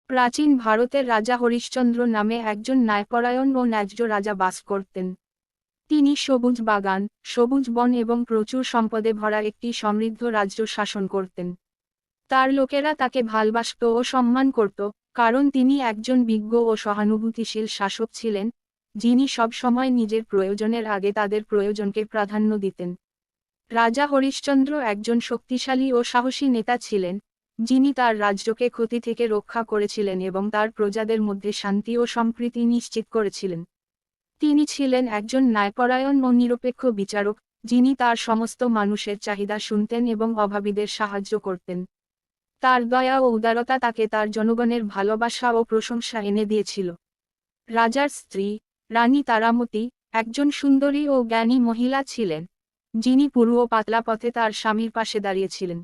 প্রাচীন ভারতের রাজা হরিশ্চন্দ্র নামে একজন ন্যায়পরায়ণ ও ন্যায্য রাজা বাস করতেন। তিনি সবুজ বাগান, সবুজ বন এবং প্রচুর সম্পদে ভরা একটি সমৃদ্ধ রাজ্য শাসন করতেন। তার লোকেরা তাকে ভালবাসত ও সম্মান করত, কারণ তিনি একজন বিজ্ঞ ও সহানুভূতিশীল শাসক ছিলেন, যিনি সব সময় নিজের প্রয়োজনের আগে তাদের প্রয়োজনকে প্রাধান্য দিতেন। রাজা হরিশ্চন্দ্র একজন শক্তিশালী ও সাহসী নেতা ছিলেন, যিনি তার রাজ্যকে ক্ষতি থেকে রক্ষা করেছিলেন এবং তার প্রজাদের মধ্যে শান্তি ও সম্প্রীতি নিশ্চিত করেছিলেন। তিনি ছিলেন একজন ন্যায়পরায়ণ ও নিরপেক্ষ বিচারক, যিনি তার সমস্ত মানুষের চাহিদা শুনতেন এবং অভাবীদের সাহায্য করতেন। তার দয়া ও উদারতা তাকে তার জনগণের ভালোবাসা ও প্রশংসা এনে দিয়েছিল। রাজার স্ত্রী, রানী তারামতি, একজন সুন্দরী ও জ্ঞানী মহিলা ছিলেন, যিনি পুরু ও পাতলা পথে তার স্বামীর পাশে দাঁড়িয়েছিলেন।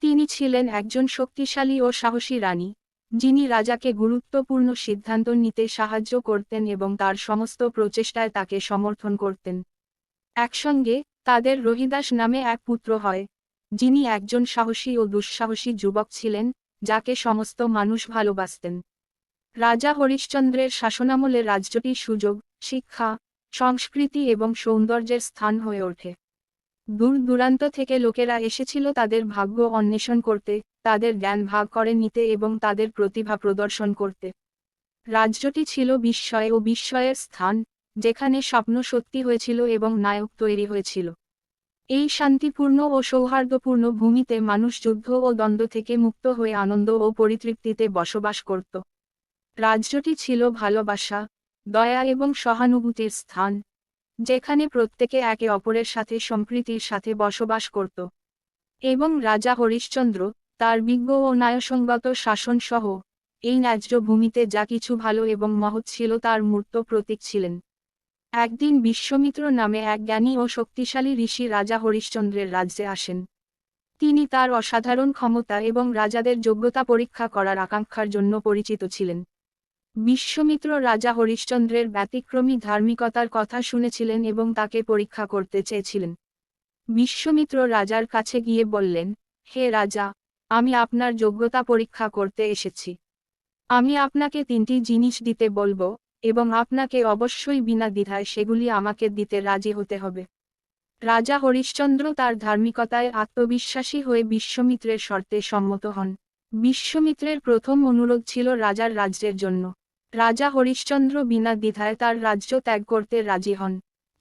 তিনি ছিলেন একজন শক্তিশালী ও সাহসী রানী, যিনি রাজাকে গুরুত্বপূর্ণ সিদ্ধান্ত নিতে সাহায্য করতেন এবং তার সমস্ত প্রচেষ্টায় তাকে সমর্থন করতেন। একসঙ্গে, তাদের রহিদাস নামে এক পুত্র হয়, যিনি একজন সাহসী ও দুঃসাহসী যুবক ছিলেন, যাকে সমস্ত মানুষ ভালোবাসতেন। রাজা হরিশ্চন্দ্রের শাসনামলে রাজ্যটি সুযোগ, শিক্ষা, সংস্কৃতি এবং সৌন্দর্যের স্থান হয়ে ওঠে। দূর দূরান্ত থেকে লোকেরা এসেছিল তাদের ভাগ্য অন্বেষণ করতে, তাদের জ্ঞান ভাগ করে নিতে এবং তাদের প্রতিভা প্রদর্শন করতে। রাজ্যটি ছিল বিস্ময় ও বিস্ময়ের স্থান, যেখানে স্বপ্ন সত্যি হয়েছিল এবং নায়ক তৈরি হয়েছিল। এই শান্তিপূর্ণ ও সৌহার্দ্যপূর্ণ ভূমিতে মানুষ যুদ্ধ ও দ্বন্দ্ব থেকে মুক্ত হয়ে আনন্দ ও পরিতৃপ্তিতে বসবাস করত। রাজ্যটি ছিল ভালোবাসা, দয়া এবং সহানুভূতির স্থান, যেখানে প্রত্যেকে একে অপরের সাথে সম্প্রীতির সাথে বসবাস করত। এবং রাজা হরিশ্চন্দ্র, তার বিজ্ঞ ও ন্যায়সঙ্গত শাসন সহ, এই ন্যায্য ভূমিতে যা কিছু ভালো এবং মহৎ ছিল তার মূর্ত প্রতীক ছিলেন। একদিন বিশ্বমিত্র নামে এক জ্ঞানী ও শক্তিশালী ঋষি রাজা হরিশ্চন্দ্রের রাজ্যে আসেন। তিনি তার অসাধারণ ক্ষমতা এবং রাজাদের যোগ্যতা পরীক্ষা করার আকাঙ্ক্ষার জন্য পরিচিত ছিলেন। বিশ্বমিত্র রাজা হরিশ্চন্দ্রের ব্যতিক্রমী ধার্মিকতার কথা শুনেছিলেন এবং তাকে পরীক্ষা করতে চেয়েছিলেন। বিশ্বমিত্র রাজার কাছে গিয়ে বললেন, হে রাজা, আমি আপনার যোগ্যতা পরীক্ষা করতে এসেছি। আমি আপনাকে 3টি জিনিস দিতে বলবো, এবং আপনাকে অবশ্যই বিনা দ্বিধায় সেগুলি আমাকে দিতে রাজি হতে হবে। রাজা হরিশ্চন্দ্র তার ধার্মিকতায় আত্মবিশ্বাসী হয়ে বিশ্বমিত্রের শর্তে সম্মত হন। বিশ্বমিত্রের প্রথম অনুরোধ ছিল রাজার রাজ্যের জন্য। রাজা হরিশ্চন্দ্র বিনা দ্বিধায় তার রাজ্য ত্যাগ করতে রাজি হন।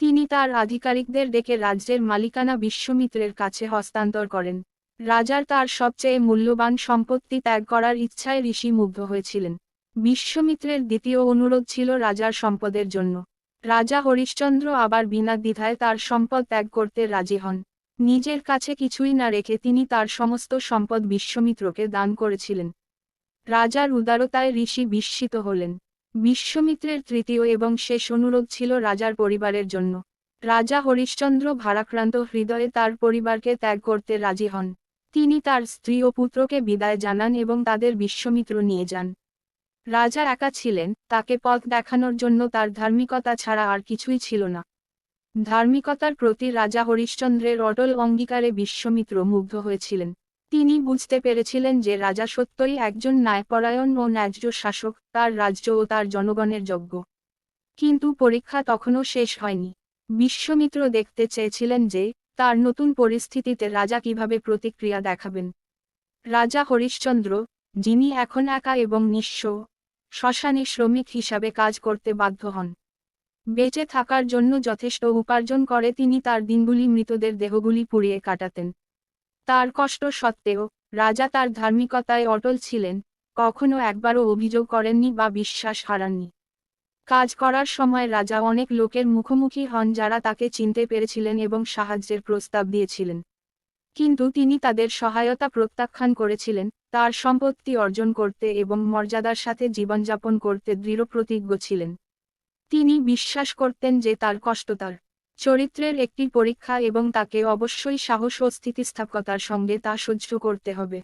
তিনি তার আধিকারিকদের ডেকে রাজ্যের মালিকানা বিশ্বমিত্রের কাছে হস্তান্তর করেন। রাজার তার সবচেয়ে মূল্যবান সম্পত্তি ত্যাগ করার ইচ্ছায় ঋষি মুগ্ধ হয়েছিলেন। বিশ্বমিত্রের দ্বিতীয় অনুরোধ ছিল রাজার সম্পদের জন্য। রাজা হরিশ্চন্দ্র আবার বিনা দ্বিধায় তার সম্পদ ত্যাগ করতে রাজি হন। নিজের কাছে কিছুই না রেখে তিনি তার সমস্ত সম্পদ বিশ্বমিত্রকে দান করেছিলেন। রাজার উদারতায় ঋষি বিস্মিত হলেন। বিশ্বমিত্রের তৃতীয় এবং শেষ অনুরোধ ছিল রাজার পরিবারের জন্য। রাজা হরিশ্চন্দ্র ভারাক্রান্ত হৃদয়ে তার পরিবারকে ত্যাগ করতে রাজি হন। তিনি তার স্ত্রী ও পুত্রকে বিদায় জানান এবং তাদের বিশ্বমিত্র নিয়ে যান। রাজা একা ছিলেন, তাকে পথ দেখানোর জন্য তার ধার্মিকতা ছাড়া আর কিছুই ছিল না। ধার্মিকতার প্রতি রাজা হরিশ্চন্দ্রের অটল অঙ্গীকারে বিশ্বমিত্র মুগ্ধ হয়েছিলেন। তিনি বুঝতে পেরেছিলেন যে রাজা সত্যই একজন ন্যায়পরায়ণ ও ন্যায্য শাসক, তার রাজ্য ও তার জনগণের যোগ্য। কিন্তু পরীক্ষা তখনও শেষ হয়নি। বিশ্বমিত্র দেখতে চেয়েছিলেন যে, তার নতুন পরিস্থিতিতে রাজা কিভাবে প্রতিক্রিয়া দেখাবেন। রাজা হরিশ্চন্দ্র, যিনি এখন একা এবং নিঃস্ব, শ্মশানে শ্রমিক হিসাবে কাজ করতে বাধ্য হন। বেঁচে থাকার জন্য যথেষ্ট উপার্জন করে তিনি তার দিনগুলি মৃতদের দেহগুলি পুড়িয়ে কাটাতেন। তার কষ্ট সত্ত্বেও, রাজা তার ধার্মিকতায় অটল ছিলেন, কখনো একবারও অভিযোগ করেননি বা বিশ্বাস হারাননি। কাজ করার সময় রাজা অনেক লোকের মুখোমুখি হন যারা তাকে চিনতে পেরেছিলেন এবং সাহায্যের প্রস্তাব দিয়েছিলেন। কিন্তু তিনি তাদের সহায়তা প্রত্যাখ্যান করেছিলেন, তার সম্পত্তি অর্জন করতে এবং মর্যাদার সাথে জীবনযাপন করতে দৃঢ়প্রতিজ্ঞ ছিলেন। তিনি বিশ্বাস করতেন যে তার কষ্ট তার চরিত্রের একটি পরীক্ষা এবং তাকে অবশ্যই সাহস ও স্থিতিস্থাপকতার সঙ্গে তা সহ্য করতে হবে।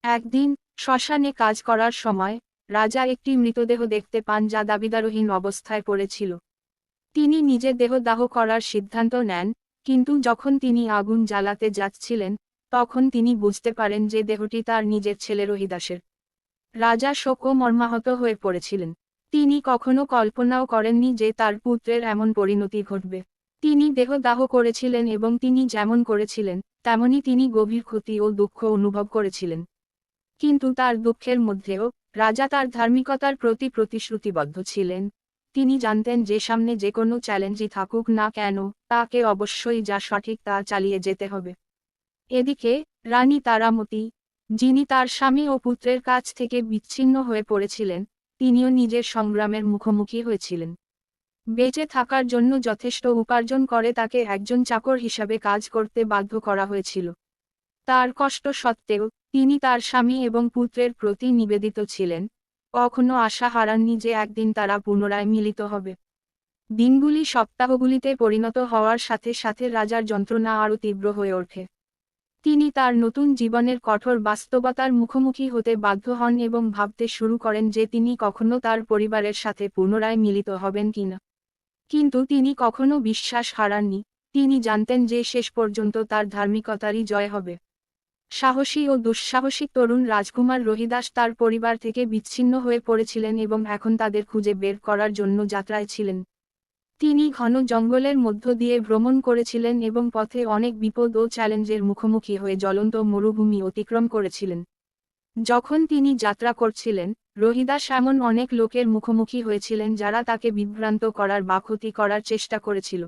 একদিন, শ্মশানে কাজ করার সময়, রাজা একটি মৃতদেহ দেখতে পান যা দাবিদারহীন অবস্থায় পড়েছিল। তিনি নিজে দেহ দাহ করার সিদ্ধান্ত নেন, কিন্তু যখন তিনি আগুন জ্বালাতে যাচ্ছিলেন, তখন তিনি বুঝতে পারেন যে দেহটি তার নিজের ছেলে রহিদাসের। রাজা শোক ও মর্মাহত হয়ে পড়েছিলেন। তিনি কখনো কল্পনাও করেননি যে তার পুত্রের এমন পরিণতি ঘটবে। তিনি দেহদাহ করেছিলেন এবং তিনি যেমন করেছিলেন, তেমনি তিনি গভীর ক্ষতি ও দুঃখ অনুভব করেছিলেন। কিন্তু তার দুঃখের মধ্যেও রাজা তার ধার্মিকতার প্রতি প্রতিশ্রুতিবদ্ধ ছিলেন। তিনি জানতেন যে সামনে যে কোনো চ্যালেঞ্জই থাকুক না কেন, তাকে অবশ্যই যা সঠিক তা চালিয়ে যেতে হবে। এদিকে রানী তারামতি, যিনি তার স্বামী ও পুত্রের কাছ থেকে বিচ্ছিন্ন হয়ে পড়েছিলেন, তিনিও নিজের সংগ্রামের মুখোমুখি হয়েছিলেন। বেঁচে থাকার জন্য যথেষ্ট উপার্জন করে তাকে একজন চাকর হিসাবে কাজ করতে বাধ্য করা হয়েছিল। তার কষ্ট সত্ত্বেও তিনি তার স্বামী এবং পুত্রের প্রতি নিবেদিত ছিলেন, কখনো আশা হারাননি যে একদিন তারা পুনরায় মিলিত হবে। দিনগুলি সপ্তাহগুলিতে পরিণত হওয়ার সাথে সাথে রাজার যন্ত্রণা আরও তীব্র হয়ে ওঠে। তিনি তার নতুন জীবনের কঠোর বাস্তবতার মুখোমুখি হতে বাধ্য হন এবং ভাবতে শুরু করেন যে তিনি কখনো তার পরিবারের সাথে পুনরায় মিলিত হবেন কিনা। কিন্তু তিনি কখনো বিশ্বাস হারাননি, তিনি জানতেন যে শেষ পর্যন্ত তার ধার্মিকতারই জয় হবে। সাহসী ও দুঃসাহসিক তরুণ রাজকুমার রহিদাস তার পরিবার থেকে বিচ্ছিন্ন হয়ে পড়েছিলেন এবং এখন তাদের খুঁজে বের করার জন্য যাত্রায় ছিলেন। তিনি ঘন জঙ্গলের মধ্য দিয়ে ভ্রমণ করেছিলেন এবং পথে অনেক বিপদ ও চ্যালেঞ্জের মুখোমুখি হয়ে জ্বলন্ত মরুভূমি অতিক্রম করেছিলেন। যখন তিনি যাত্রা করছিলেন, রহিদাস এমন অনেক লোকের মুখোমুখি হয়েছিলেন যারা তাকে বিভ্রান্ত করার বা ক্ষতি করার চেষ্টা করেছিল।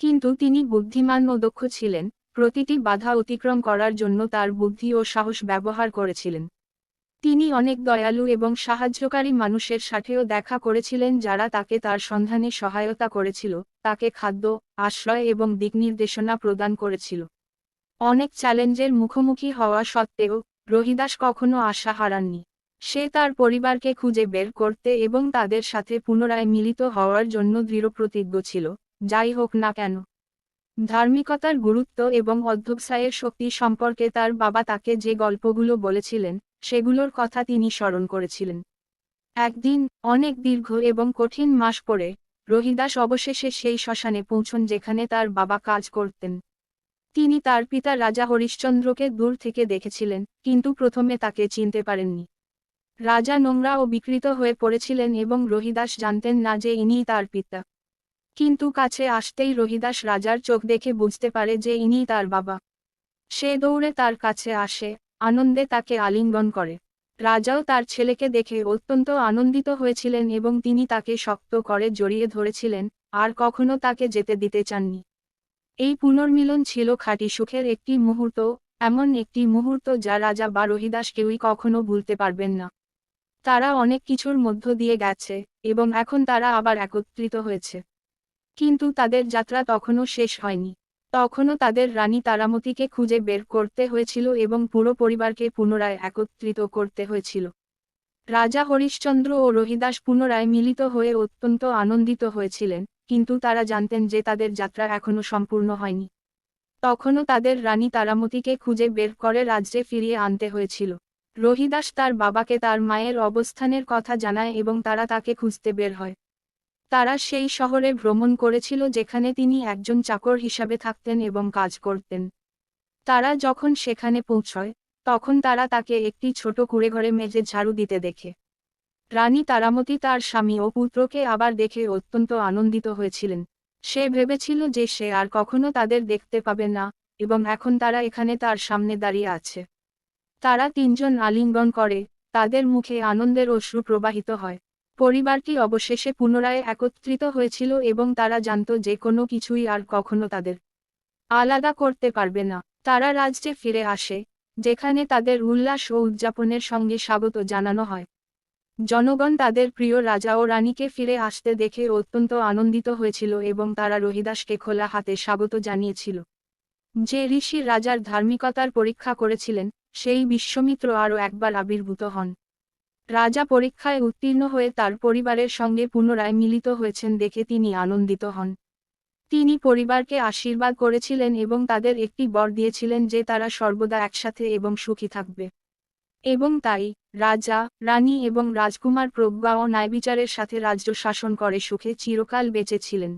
কিন্তু তিনি বুদ্ধিমান ও দক্ষ ছিলেন, প্রতিটি বাধা অতিক্রম করার জন্য তার বুদ্ধি ও সাহস ব্যবহার করেছিলেন। তিনি অনেক দয়ালু এবং সাহায্যকারী মানুষের সাথেও দেখা করেছিলেন যারা তাকে তার সন্ধানে সহায়তা করেছিল, তাকে খাদ্য, আশ্রয় এবং দিকনির্দেশনা প্রদান করেছিল। অনেক চ্যালেঞ্জের মুখোমুখি হওয়া সত্ত্বেও রহিদাস কখনো আশা হারাননি। সে তার পরিবারকে খুঁজে বের করতে এবং তাদের সাথে পুনরায় মিলিত হওয়ার জন্য দৃঢ়প্রতিজ্ঞ ছিল, যাই হোক না কেন। ধার্মিকতার গুরুত্ব এবং অধ্যবসায়ের শক্তি সম্পর্কে তার বাবা তাকে যে গল্পগুলো বলেছিলেন, সেগুলোর কথা তিনি স্মরণ করেছিলেন। একদিন, অনেক দীর্ঘ এবং কঠিন মাস পরে, রহিদাস অবশেষে সেই শ্মশানে পৌঁছন যেখানে তার বাবা কাজ করতেন। তিনি তার পিতা রাজা হরিশ্চন্দ্রকে দূর থেকে দেখেছিলেন, কিন্তু প্রথমে তাকে চিনতে পারেননি। রাজা নোংরা ও বিকৃত হয়ে পড়েছিলেন এবং রহিদাস জানতেন না যে ইনিই তার পিতা। কিন্তু কাছে আসতেই রহিদাস রাজার চোখ দেখে বুঝতে পারে যে ইনিই তার বাবা। সে দৌড়ে তার কাছে আসে, আনন্দে তাকে আলিঙ্গন করে। রাজাও তার ছেলেকে দেখে অত্যন্ত আনন্দিত হয়েছিলেন এবং তিনি তাকে শক্ত করে জড়িয়ে ধরেছিলেন, আর কখনো তাকে যেতে দিতে চাননি। এই পুনর্মিলন ছিল খাঁটি সুখের একটি মুহূর্ত, এমন একটি মুহূর্ত যা রাজা বা রহিদাস কেউই কখনো ভুলতে পারবেন না। তারা অনেক কিছুর মধ্য দিয়ে গেছে, এবং এখন তারা আবার একত্রিত হয়েছে। কিন্তু তাদের যাত্রা তখনও শেষ হয়নি। তখনও তাদের রানী তারামতিকে খুঁজে বের করতে হয়েছিল এবং পুরো পরিবারকে পুনরায় একত্রিত করতে হয়েছিল। রাজা হরিশ্চন্দ্র ও রহিদাস পুনরায় মিলিত হয়ে অত্যন্ত আনন্দিত হয়েছিলেন, কিন্তু তারা জানতেন যে তাদের যাত্রা এখনও সম্পূর্ণ হয়নি। তখনও তাদের রানী তারামতিকে খুঁজে বের করে রাজ্যে ফিরিয়ে আনতে হয়েছিল। রহিদাস তার বাবাকে তার মায়ের অবস্থানের কথা জানায় এবং তারা তাকে খুঁজতে বের হয়। তারা সেই শহরে ভ্রমণ করেছিল যেখানে তিনি একজন চাকর হিসাবে থাকতেন এবং কাজ করতেন। তারা যখন সেখানে পৌঁছয়, তখন তারা তাকে একটি ছোট কুঁড়েঘরে মেঝে ঝাড়ু দিতে দেখে। রানী তারামতি তার স্বামী ও পুত্রকে আবার দেখে অত্যন্ত আনন্দিত হয়েছিলেন। সে ভেবেছিল যে সে আর কখনো তাদের দেখতে পাবে না, এবং এখন তারা এখানে তার সামনে দাঁড়িয়ে আছে। তারা তিনজন আলিঙ্গন করে, তাদের মুখে আনন্দের অশ্রু প্রবাহিত হয়। পরিবারটি অবশেষে পুনরায় একত্রিত হয়েছিল এবং তারা জানত যে কোনো কিছুই আর কখনো তাদের আলাদা করতে পারবে না। তারা রাজ্যে ফিরে আসে, যেখানে তাদের উল্লাস ও উদযাপনের সঙ্গে স্বাগত জানানো হয়। জনগণ তাদের প্রিয় রাজা ও রানীকে ফিরে আসতে দেখে অত্যন্ত আনন্দিত হয়েছিল এবং তারা রহিদাসকে খোলা হাতে স্বাগত জানিয়েছিল। যে ঋষি রাজার ধার্মিকতার পরীক্ষা করেছিলেন, সেই বিশ্বমিত্র আরও একবার আবির্ভূত হন। রাজা পরীক্ষায় উত্তীর্ণ হয়ে তার পরিবারের সঙ্গে পুনরায় মিলিত হয়েছেন দেখে তিনি আনন্দিত হন। তিনি পরিবারকে আশীর্বাদ করেছিলেন এবং তাদের একটি বর দিয়েছিলেন যে তারা সর্বদা একসাথে এবং সুখী থাকবে। এবং তাই, রাজা, রানী এবং রাজকুমার প্রজ্ঞা ও ন্যায়বিচারের সাথে রাজ্য শাসন করে সুখে চিরকাল বেঁচে ছিলেন।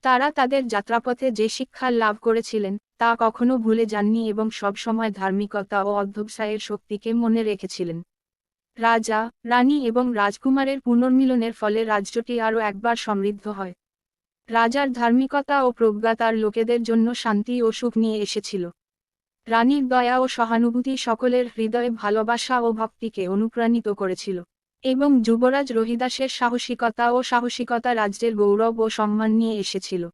তারা তাদের যাত্রাপথে যে শিক্ষা লাভ করেছিলেন, তা কখনো ভুলে যাননি এবং সবসময় ধার্মিকতা ও অধ্যবসায়ের শক্তিকে মনে রেখেছিলেন। রাজা, রানী এবং রাজকুমারের পুনর্মিলনের ফলে রাজ্যটি আরও একবার সমৃদ্ধ হয়। রাজার ধার্মিকতা ও প্রজ্ঞা তার লোকেদের জন্য শান্তি ও সুখ নিয়ে এসেছিল। রানীর দয়া ও সহানুভূতি সকলের হৃদয়ে ভালোবাসা ও ভক্তিকে অনুপ্রাণিত করেছিল। এবং যুবরাজ রহিদাসের সাহসিকতা রাজ্যের গৌরব ও সম্মান নিয়ে এসেছিল।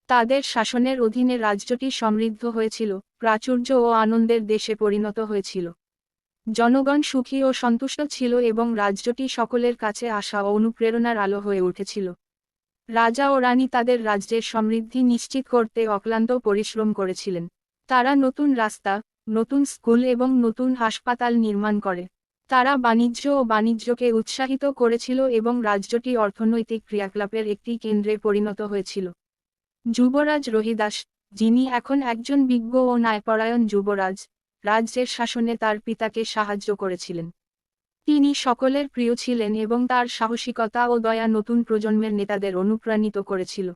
তাদের শাসনের অধীনে রাজ্যটি সমৃদ্ধ হয়েছিল, প্রাচুর্য ও আনন্দের দেশে পরিণত হয়েছিল। জনগণ সুখী ও সন্তুষ্ট ছিল এবং রাজ্যটি সকলের কাছে আশা ও অনুপ্রেরণার আলো হয়ে উঠেছিল। রাজা ও রানী তাদের রাজ্যের সমৃদ্ধি নিশ্চিত করতে অক্লান্ত পরিশ্রম করেছিলেন। তারা নতুন রাস্তা, নতুন স্কুল এবং নতুন হাসপাতাল নির্মাণ করে। তারা বাণিজ্যকে উৎসাহিত করেছিল এবং রাজ্যটি অর্থনৈতিক ক্রিয়াকলাপের একটি কেন্দ্রে পরিণত হয়েছিল। যুবরাজ রহিদাস, যিনি এখন একজন বিজ্ঞ ও ন্যায়পরায়ণ যুবরাজ, রাজ্যের শাসনে তার পিতাকে সাহায্য করেছিলেন। তিনি সকলের প্রিয় ছিলেন এবং তার সাহসিকতা ও দয়া নতুন প্রজন্মের নেতাদের অনুপ্রাণিত করেছিল।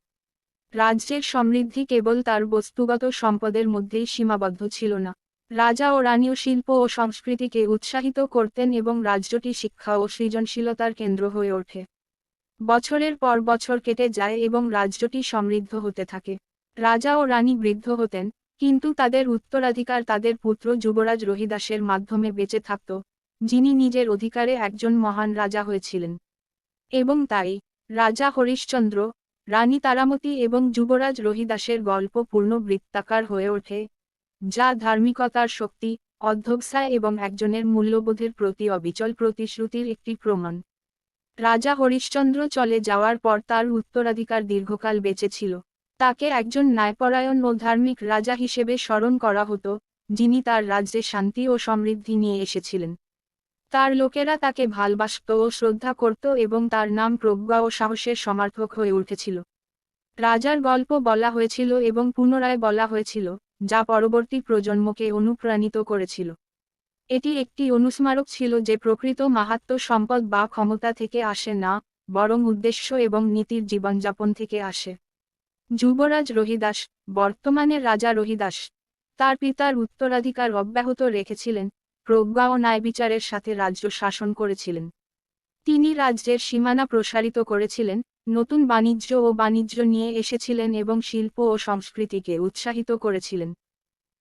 রাজ্যের সমৃদ্ধি কেবল তার বস্তুগত সম্পদের মধ্যেই সীমাবদ্ধ ছিল না। রাজা ও রানীও শিল্প ও সংস্কৃতিকে উৎসাহিত করতেন এবং রাজ্যটি শিক্ষা ও সৃজনশীলতার কেন্দ্র হয়ে ওঠে। বছরের পর বছর কেটে যায় এবং রাজ্যটি সমৃদ্ধ হতে থাকে। রাজা ও রানী বৃদ্ধ হতেন, কিন্তু তাদের উত্তরাধিকার তাদের পুত্র যুবরাজ রহিদাসের মাধ্যমে বেঁচে থাকত, যিনি নিজের অধিকারে একজন মহান রাজা হয়েছিলেন। এবং তাই, রাজা হরিশ্চন্দ্র, রানী তারামতি এবং যুবরাজ রহিদাসের গল্প পূর্ণ বৃত্তাকার হয়ে ওঠে, যা ধার্মিকতার শক্তি, অধ্যবসায় এবং একজনের মূল্যবোধের প্রতি অবিচল প্রতিশ্রুতির একটি প্রমাণ। রাজা হরিশ্চন্দ্র চলে যাওয়ার পর তার উত্তরাধিকার দীর্ঘকাল বেঁচে ছিল। তাকে একজন ন্যায়পরায়ণ ও ধার্মিক রাজা হিসেবে স্মরণ করা হতো, যিনি তার রাজ্যে শান্তি ও সমৃদ্ধি নিয়ে এসেছিলেন। তার লোকেরা তাকে ভালবাসত ও শ্রদ্ধা করত এবং তার নাম প্রজ্ঞা ও সাহসের সমার্থক হয়ে উঠেছিল। রাজার গল্প বলা হয়েছিল এবং পুনরায় বলা হয়েছিল, যা পরবর্তী প্রজন্মকে অনুপ্রাণিত করেছিল। এটি একটি অনুস্মারক ছিল যে প্রকৃত মাহাত্ম্য সম্পদ বা ক্ষমতা থেকে আসে না, বরং উদ্দেশ্য এবং নীতির জীবনযাপন থেকে আসে। যুবরাজ রহিদাস, বর্তমানে রাজা রহিদাস, তার পিতার উত্তরাধিকার অব্যাহত রেখেছিলেন, প্রজ্ঞা ও ন্যায়বিচারের সাথে রাজ্য শাসন করেছিলেন। তিনি রাজ্যের সীমানা প্রসারিত করেছিলেন, নতুন বাণিজ্য নিয়ে এসেছিলেন এবং শিল্প ও সংস্কৃতিকে উৎসাহিত করেছিলেন।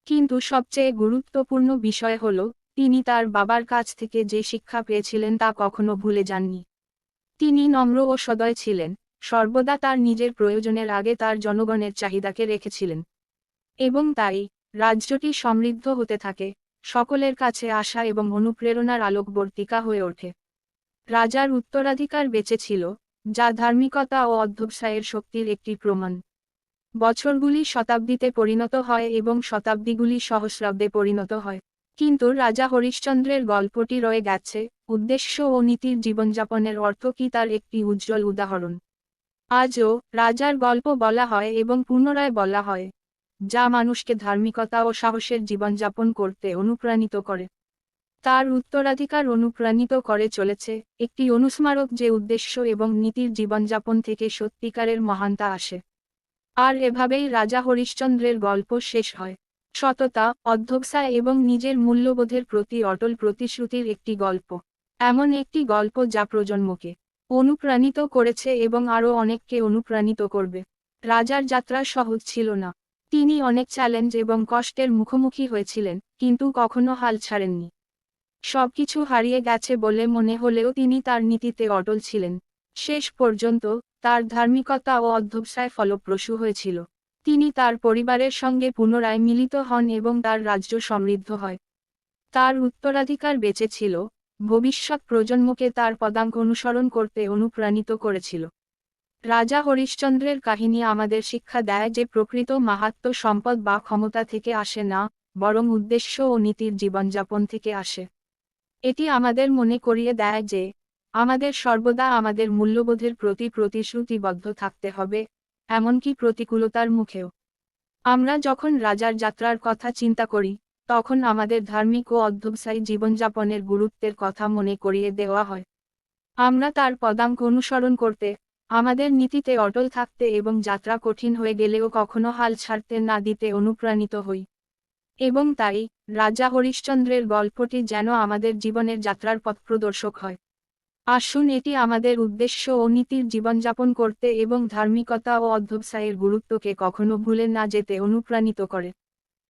কিন্তু সবচেয়ে গুরুত্বপূর্ণ বিষয় হল, তিনি তার বাবার কাছ থেকে যে শিক্ষা পেয়েছিলেন তা কখনো ভুলে যাননি। তিনি নম্র ও সদয় ছিলেন, সর্বদা তার নিজের প্রয়োজনের আগে তার জনগণের চাহিদাকে রেখেছিলেন। এবং তাই, রাজ্যটি সমৃদ্ধ হতে থাকে, সকলের কাছে আশা এবং অনুপ্রেরণার আলোকবর্তিকা হয়ে ওঠে। রাজার উত্তরাধিকার বেঁচে ছিল, যা ধার্মিকতা ও অধ্যবসায়ের শক্তির একটি প্রমাণ। বছরগুলি শতাব্দীতে পরিণত হয় এবং শতাব্দীগুলি সহস্রাব্দে পরিণত হয়। কিন্তু রাজা হরিশ্চন্দ্রের গল্পটি রয়ে গেছে, উদ্দেশ্য ও নীতির জীবনযাপনের অর্থ কি তার একটি উজ্জ্বল উদাহরণ। আজও, রাজার গল্প বলা হয় এবং পুনরায় বলা হয়, যা মানুষকে ধার্মিকতা ও সাহসের জীবনযাপন করতে অনুপ্রাণিত করে। তার উত্তরাধিকার অনুপ্রাণিত করে চলেছে, একটি অনুস্মারক যে উদ্দেশ্য এবং নীতির জীবনযাপন থেকে সত্যিকারের মহানতা আসে। আর এভাবেই রাজা হরিশ্চন্দ্রের গল্প শেষ হয়। সততা, অধ্যবসায় এবং নিজের মূল্যবোধের প্রতি অটল প্রতিশ্রুতির একটি গল্প। এমন একটি গল্প যা প্রজন্মকে অনুপ্রাণিত করেছে এবং আরও অনেককে অনুপ্রাণিত করবে। রাজার যাত্রা সহজ ছিল না। তিনি অনেক চ্যালেঞ্জ এবং কষ্টের মুখোমুখি হয়েছিলেন, কিন্তু কখনো হাল ছাড়েননি। সবকিছু হারিয়ে গেছে বলে মনে হলেও তিনি তার নীতিতে অটল ছিলেন। শেষ পর্যন্ত, তার ধার্মিকতা ও অধ্যবসায় ফলপ্রসূ হয়েছিল। তিনি তার পরিবারের সঙ্গে পুনরায় মিলিত হন এবং তার রাজ্য সমৃদ্ধ হয়। তার উত্তরাধিকার বেঁচে ছিল, ভবিষ্যৎ প্রজন্মকে তার পদাঙ্ক অনুসরণ করতে অনুপ্রাণিত করেছিল। রাজা হরিশ্চন্দ্রের কাহিনী আমাদের শিক্ষা দেয় যে প্রকৃত মাহাত্ম্য সম্পদ বা ক্ষমতা থেকে আসে না, বরং উদ্দেশ্য ও নীতির জীবনযাপন থেকে আসে। এটি আমাদের মনে করিয়ে দেয় যে, আমাদের সর্বদা আমাদের মূল্যবোধের প্রতি প্রতিশ্রুতিবদ্ধ থাকতে হবে, এমনকি প্রতিকূলতার মুখেও। আমরা যখন রাজার যাত্রার কথা চিন্তা করি, তখন আমাদের ধার্মিক ও অধ্যবসায়ী জীবনযাপনের গুরুত্বের কথা মনে করিয়ে দেওয়া হয়। আমরা তার পদাঙ্ক অনুসরণ করতে, আমাদের নীতিতে অটল থাকতে এবং যাত্রা কঠিন হয়ে গেলেও কখনো হাল ছাড়তে না দিতে অনুপ্রাণিত হই। এবং তাই রাজা হরিশ্চন্দ্রের গল্পটি যেন আমাদের জীবনের যাত্রার পথপ্রদর্শক হয়। আসুন এটি আমাদের উদ্দেশ্য ও নীতির জীবনযাপন করতে এবং ধার্মিকতা ও অধ্যবসায়ের গুরুত্বকে কখনো ভুলে না যেতে অনুপ্রাণিত করে।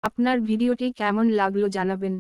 আপনার ভিডিওটি কেমন লাগলো জানাবেন।